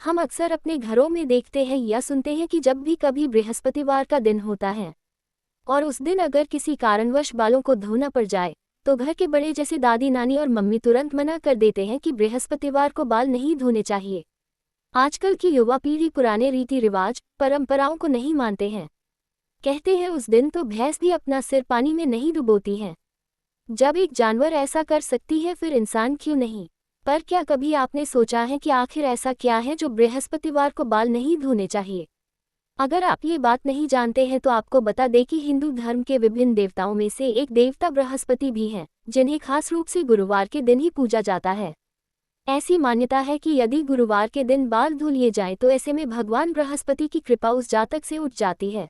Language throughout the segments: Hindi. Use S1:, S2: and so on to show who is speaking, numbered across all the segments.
S1: हम अक्सर अपने घरों में देखते हैं या सुनते हैं कि जब भी कभी बृहस्पतिवार का दिन होता है और उस दिन अगर किसी कारणवश बालों को धोना पड़ जाए तो घर के बड़े जैसे दादी नानी और मम्मी तुरंत मना कर देते हैं कि बृहस्पतिवार को बाल नहीं धोने चाहिए। आजकल की युवा पीढ़ी पुराने रीति रिवाज परंपराओं को नहीं मानते हैं। कहते हैं उस दिन तो भैंस भी अपना सिर पानी में नहीं डुबोती है। जब एक जानवर ऐसा कर सकती है फिर इंसान क्यों नहीं। पर क्या कभी आपने सोचा है कि आखिर ऐसा क्या है जो बृहस्पतिवार को बाल नहीं धोने चाहिए? अगर आप ये बात नहीं जानते हैं तो आपको बता दें कि हिंदू धर्म के विभिन्न देवताओं में से एक देवता बृहस्पति भी हैं, जिन्हें खास रूप से गुरुवार के दिन ही पूजा जाता है। ऐसी मान्यता है कि यदि गुरुवार के दिन बाल धो लिए जाएं तो ऐसे में भगवान बृहस्पति की कृपा उस जातक से उठ जाती है।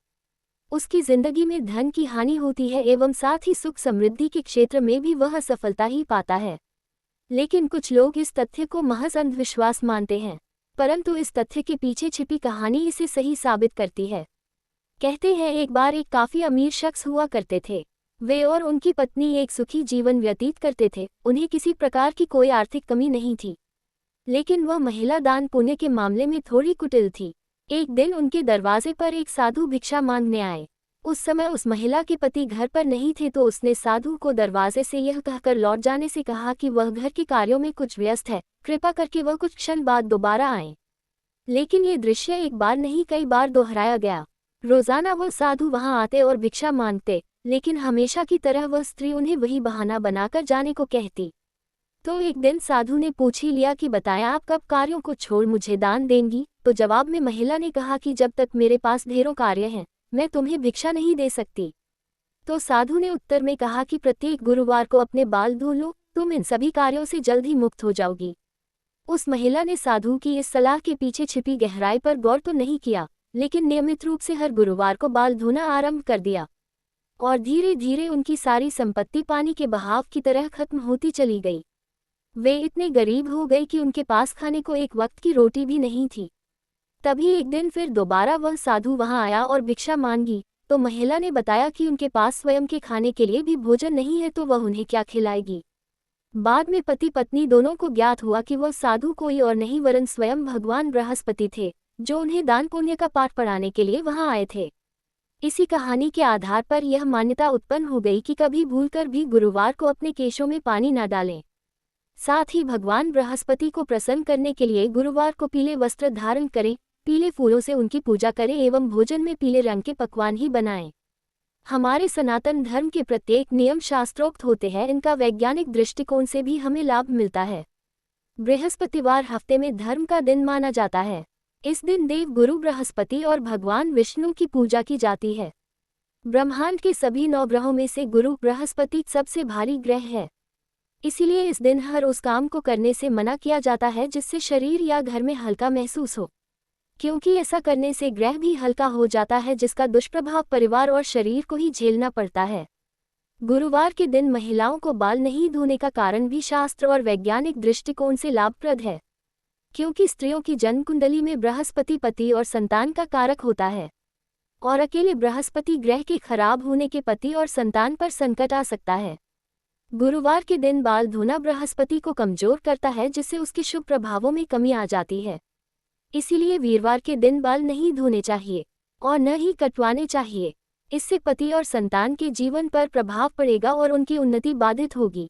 S1: उसकी जिंदगी में धन की हानि होती है एवं साथ ही सुख समृद्धि के क्षेत्र में भी वह सफलता ही पाता है। लेकिन कुछ लोग इस तथ्य को महज अंधविश्वास मानते हैं, परंतु इस तथ्य के पीछे छिपी कहानी इसे सही साबित करती है। कहते हैं एक बार एक काफी अमीर शख्स हुआ करते थे। वे और उनकी पत्नी एक सुखी जीवन व्यतीत करते थे। उन्हें किसी प्रकार की कोई आर्थिक कमी नहीं थी, लेकिन वह महिला दान पुण्य के मामले में थोड़ी कुटिल थी। एक दिन उनके दरवाजे पर एक साधु भिक्षा मांगने आए। उस समय उस महिला के पति घर पर नहीं थे तो उसने साधु को दरवाजे से यह कहकर लौट जाने से कहा कि वह घर के कार्यों में कुछ व्यस्त है, कृपा करके वह कुछ क्षण बाद दोबारा आए। लेकिन ये दृश्य एक बार नहीं कई बार दोहराया गया। रोजाना वह साधु वहां आते और भिक्षा मांगते, लेकिन हमेशा की तरह वह स्त्री उन्हें वही बहाना बनाकर जाने को कहती। तो एक दिन साधु ने पूछ ही लिया कि बताया आप कब कार्यों को छोड़ मुझे दान देंगी? तो जवाब में महिला ने कहा कि जब तक मेरे पास ढेरों कार्य हैं मैं तुम्हें भिक्षा नहीं दे सकती। तो साधु ने उत्तर में कहा कि प्रत्येक गुरुवार को अपने बाल धो लो, तुम इन सभी कार्यों से जल्द ही मुक्त हो जाओगी। उस महिला ने साधु की इस सलाह के पीछे छिपी गहराई पर गौर तो नहीं किया, लेकिन नियमित रूप से हर गुरुवार को बाल धोना आरंभ कर दिया और धीरे धीरे उनकी सारी संपत्ति पानी के बहाव की तरह खत्म होती चली गई। वे इतने गरीब हो गए कि उनके पास खाने को एक वक्त की रोटी भी नहीं थी। तभी एक दिन फिर दोबारा वह साधु वहां आया और भिक्षा मांगी, तो महिला ने बताया कि उनके पास स्वयं के खाने के लिए भी भोजन नहीं है तो वह उन्हें क्या खिलाएगी। बाद में पति पत्नी दोनों को ज्ञात हुआ कि वह साधु कोई और नहीं वरन स्वयं भगवान बृहस्पति थे, जो उन्हें दान पुण्य का पाठ पढ़ाने के लिए वहां आए थे। इसी कहानी के आधार पर यह मान्यता उत्पन्न हो गई कि कभी भूलकर भी गुरुवार को अपने केशों में पानी न डालें। साथ ही भगवान बृहस्पति को प्रसन्न करने के लिए गुरुवार को पीले वस्त्र धारण करें, पीले फूलों से उनकी पूजा करें एवं भोजन में पीले रंग के पकवान ही बनाएं। हमारे सनातन धर्म के प्रत्येक नियम शास्त्रोक्त होते हैं, इनका वैज्ञानिक दृष्टिकोण से भी हमें लाभ मिलता है। बृहस्पतिवार हफ्ते में धर्म का दिन माना जाता है। इस दिन देव गुरु बृहस्पति और भगवान विष्णु की पूजा की जाती है। ब्रह्मांड के सभी 9 ग्रहों में से गुरु बृहस्पति सबसे भारी ग्रह है। इसीलिए इस दिन हर उस काम को करने से मना किया जाता है जिससे शरीर या घर में हल्का महसूस हो, क्योंकि ऐसा करने से ग्रह भी हल्का हो जाता है जिसका दुष्प्रभाव परिवार और शरीर को ही झेलना पड़ता है। गुरुवार के दिन महिलाओं को बाल नहीं धोने का कारण भी शास्त्र और वैज्ञानिक दृष्टिकोण से लाभप्रद है, क्योंकि स्त्रियों की जन्म कुंडली में बृहस्पति पति और संतान का कारक होता है और अकेले बृहस्पति ग्रह के खराब होने के पति और संतान पर संकट आ सकता है। गुरुवार के दिन बाल धोना बृहस्पति को कमजोर करता है, जिससे उसके शुभ प्रभावों में कमी आ जाती है। इसीलिए वीरवार के दिन बाल नहीं धोने चाहिए और न ही कटवाने चाहिए। इससे पति और संतान के जीवन पर प्रभाव पड़ेगा और उनकी उन्नति बाधित होगी।